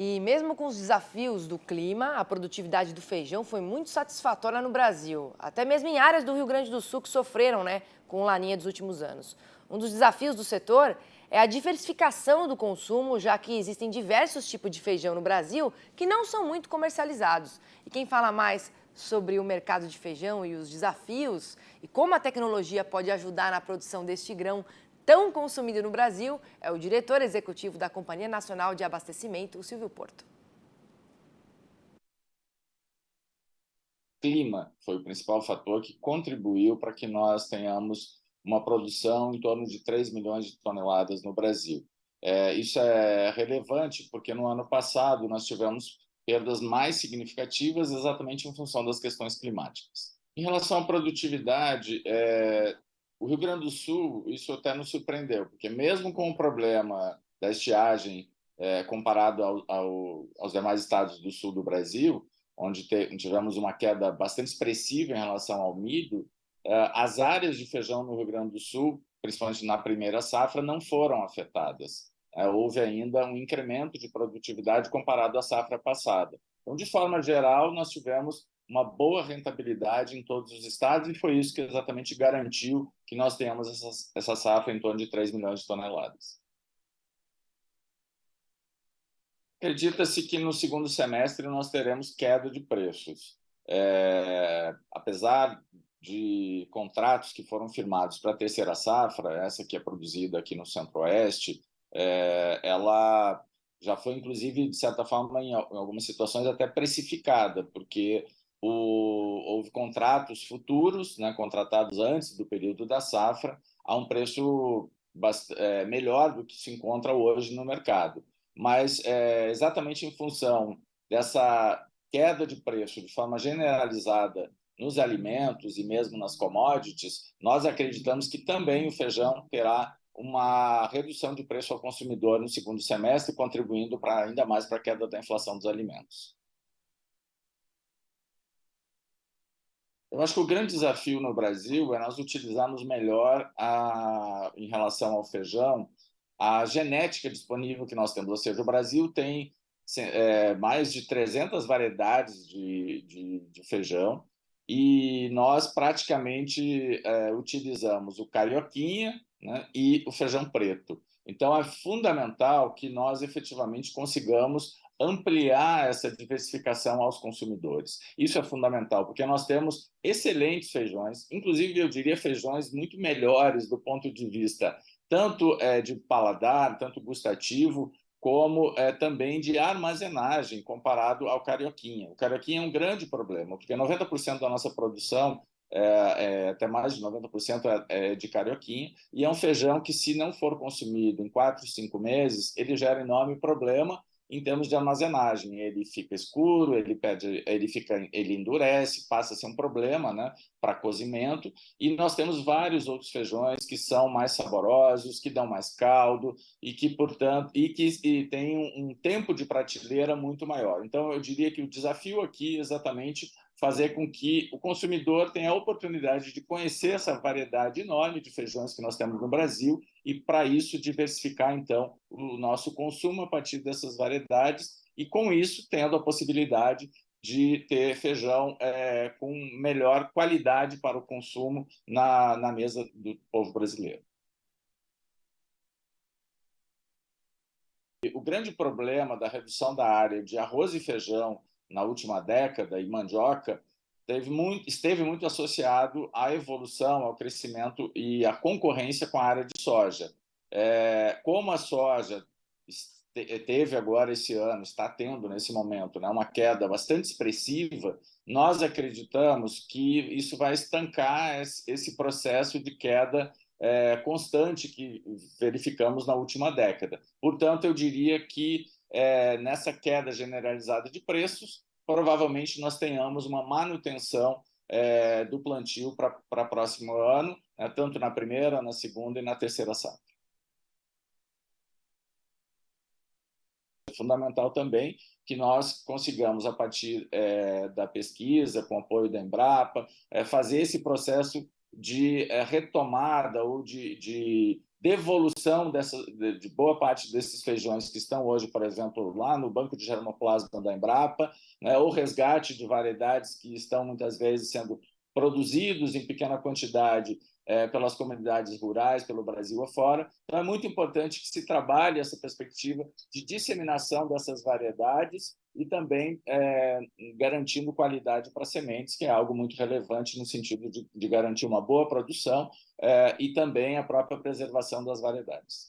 E mesmo com os desafios do clima, a produtividade do feijão foi muito satisfatória no Brasil. Até mesmo em áreas do Rio Grande do Sul que sofreram, com laninha dos últimos anos. Um dos desafios do setor é a diversificação do consumo, já que existem diversos tipos de feijão no Brasil que não são muito comercializados. E quem fala mais sobre o mercado de feijão e os desafios e como a tecnologia pode ajudar na produção deste grão tão consumido no Brasil é o diretor executivo da Companhia Nacional de Abastecimento, o Silvio Porto. Clima foi o principal fator que contribuiu para que nós tenhamos uma produção em torno de 3 milhões de toneladas no Brasil. Isso é relevante porque no ano passado nós tivemos perdas mais significativas exatamente em função das questões climáticas. Em relação à produtividade, o Rio Grande do Sul, isso até nos surpreendeu, porque mesmo com o problema da estiagem comparado aos demais estados do sul do Brasil, onde tivemos uma queda bastante expressiva em relação ao milho, as áreas de feijão no Rio Grande do Sul, principalmente na primeira safra, não foram afetadas. Houve ainda um incremento de produtividade comparado à safra passada. Então, de forma geral, nós tivemos uma boa rentabilidade em todos os estados e foi isso que exatamente garantiu que nós tenhamos essa safra em torno de 3 milhões de toneladas. Acredita-se que no segundo semestre nós teremos queda de preços. Apesar de contratos que foram firmados para a terceira safra, essa que é produzida aqui no Centro-Oeste, ela já foi, inclusive, de certa forma, em algumas situações até precificada, porque houve contratos futuros, né, contratados antes do período da safra, a um preço melhor do que se encontra hoje no mercado. Mas exatamente em função dessa queda de preço de forma generalizada nos alimentos e mesmo nas commodities, nós acreditamos que também o feijão terá uma redução de preço ao consumidor no segundo semestre, contribuindo ainda mais para a queda da inflação dos alimentos. Eu acho que o grande desafio no Brasil é nós utilizarmos melhor, em relação ao feijão, a genética disponível que nós temos. Ou seja, o Brasil tem mais de 300 variedades de feijão e nós praticamente utilizamos o carioquinha, né, e o feijão preto. Então, é fundamental que nós efetivamente consigamos ampliar essa diversificação aos consumidores. Isso é fundamental, porque nós temos excelentes feijões, inclusive eu diria feijões muito melhores do ponto de vista tanto de paladar, tanto gustativo, como também de armazenagem comparado ao carioquinha. O carioquinha é um grande problema, porque 90% da nossa produção, até mais de 90% é de carioquinha, e é um feijão que, se não for consumido em 4, 5 meses, ele gera enorme problema em termos de armazenagem. Ele fica escuro, ele endurece, passa a ser um problema, né, para cozimento, e nós temos vários outros feijões que são mais saborosos, que dão mais caldo e que, portanto, têm um tempo de prateleira muito maior. Então, eu diria que o desafio aqui é exatamente fazer com que o consumidor tenha a oportunidade de conhecer essa variedade enorme de feijões que nós temos no Brasil e, para isso, diversificar, então, o nosso consumo a partir dessas variedades e, com isso, tendo a possibilidade de ter feijão com melhor qualidade para o consumo na mesa do povo brasileiro. O grande problema da redução da área de arroz e feijão na última década e mandioca esteve muito associado à evolução, ao crescimento e à concorrência com a área de soja. Como a soja teve agora esse ano, está tendo nesse momento, né, uma queda bastante expressiva, nós acreditamos que isso vai estancar esse processo de queda constante que verificamos na última década. Portanto, eu diria que nessa queda generalizada de preços, provavelmente nós tenhamos uma manutenção do plantio para o próximo ano, né, tanto na primeira, na segunda e na terceira safra. É fundamental também que nós consigamos, a partir da pesquisa, com apoio da Embrapa, fazer esse processo de retomada ou de devolução de boa parte desses feijões que estão hoje, por exemplo, lá no Banco de Germoplasma da Embrapa, né, ou resgate de variedades que estão muitas vezes sendo produzidos em pequena quantidade pelas comunidades rurais, pelo Brasil afora. Então, é muito importante que se trabalhe essa perspectiva de disseminação dessas variedades e também garantindo qualidade para sementes, que é algo muito relevante no sentido de garantir uma boa produção e também a própria preservação das variedades.